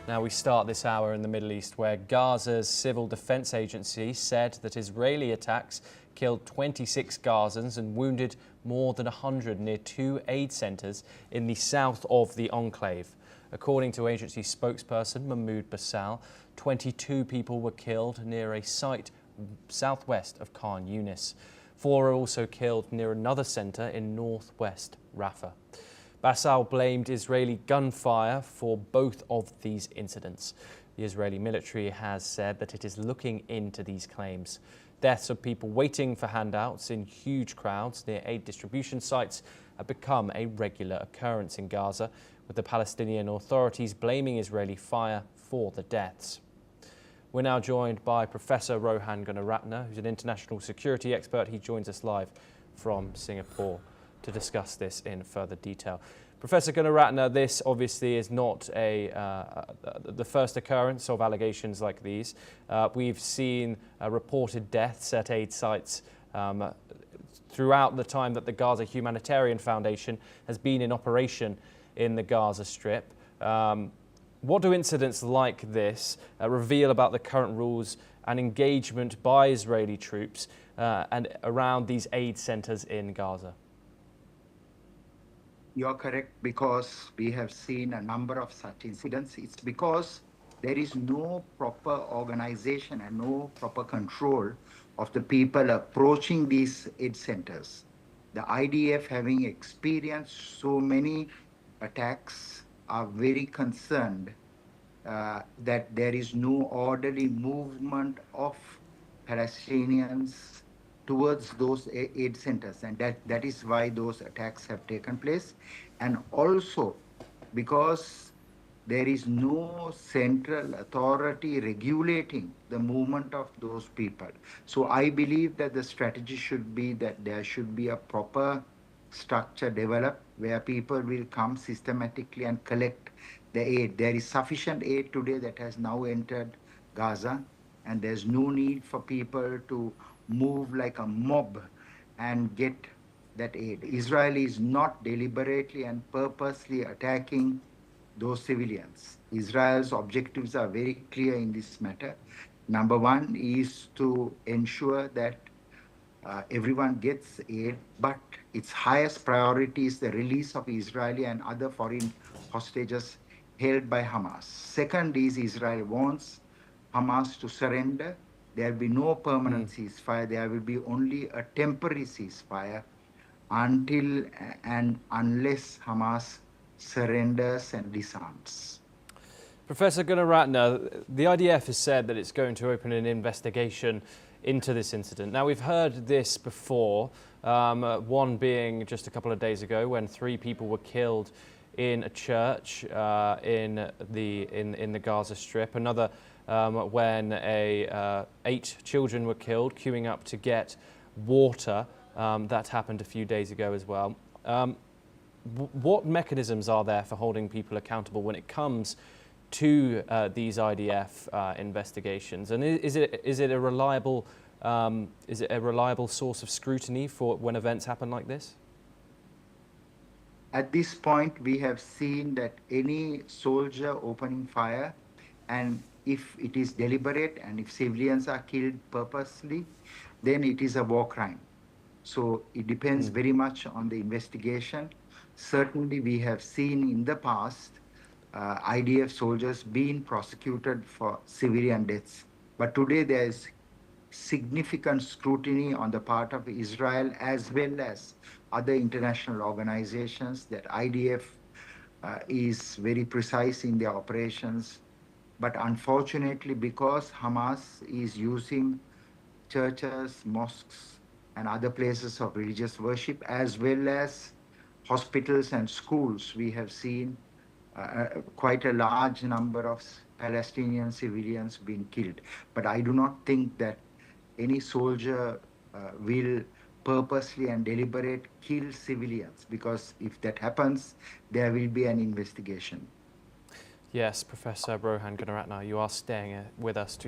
Now we start this hour in the Middle East, where Gaza's civil defense agency said that Israeli attacks killed 26 Gazans and wounded more than 100 near two aid centers in the south of the enclave. According to agency spokesperson Mahmoud Basal, 22 people were killed near a site southwest of Khan Yunis. 4 were also killed near another center in northwest Rafah. Basal blamed Israeli gunfire for both of these incidents. The Israeli military has said that it is looking into these claims. Deaths of people waiting for handouts in huge crowds near aid distribution sites have become a regular occurrence in Gaza, with the Palestinian authorities blaming Israeli fire for the deaths. We're now joined by Professor Rohan Gunaratne, who's an international security expert. He joins us live from Singapore to discuss this in further detail. Professor Gunaratne, this obviously is not the first occurrence of allegations like these. We've seen reported deaths at aid sites throughout the time that the Gaza Humanitarian Foundation has been in operation in the Gaza Strip. What do incidents like this reveal about the current rules and engagement by Israeli troops and around these aid centers in Gaza? You're correct, because we have seen a number of such incidents. It's because there is no proper organization and no proper control of the people approaching these aid centers. The IDF, having experienced so many attacks, are very concerned that there is no orderly movement of Palestinians towards those aid centers, and that is why those attacks have taken place. And also because there is no central authority regulating the movement of those people. So I believe that the strategy should be that there should be a proper structure developed where people will come systematically and collect the aid. There is sufficient aid today that has now entered Gaza, and there's no need for people to move like a mob and get that aid. Israel is not deliberately and purposely attacking those civilians. Israel's objectives are very clear in this matter. Number one is to ensure that everyone gets aid, but its highest priority is the release of Israeli and other foreign hostages held by Hamas. Second is Israel wants Hamas to surrender. There will be no permanent ceasefire. There will be only a temporary ceasefire until and unless Hamas surrenders and disarms. Professor Gunaratne, the IDF has said that it's going to open an investigation into this incident. Now, we've heard this before, one being just a couple of days ago when 3 people were killed in a church in the Gaza Strip. Another when 8 children were killed queuing up to get water. That happened a few days ago as well. What mechanisms are there for holding people accountable when it comes to these IDF investigations? And is it a reliable source of scrutiny for when events happen like this? At this point, we have seen that any soldier opening fire, and if it is deliberate and if civilians are killed purposely, then it is a war crime. So it depends very much on the investigation. Certainly, we have seen in the past IDF soldiers being prosecuted for civilian deaths. But today there is significant scrutiny on the part of Israel as well as other international organizations that IDF is very precise in their operations. But unfortunately, because Hamas is using churches, mosques, and other places of religious worship, as well as hospitals and schools, we have seen quite a large number of Palestinian civilians being killed. But I do not think that any soldier will purposely and deliberate kill civilians, because if that happens, there will be an investigation. Yes, Professor Rohan Gunaratne, you are staying with us to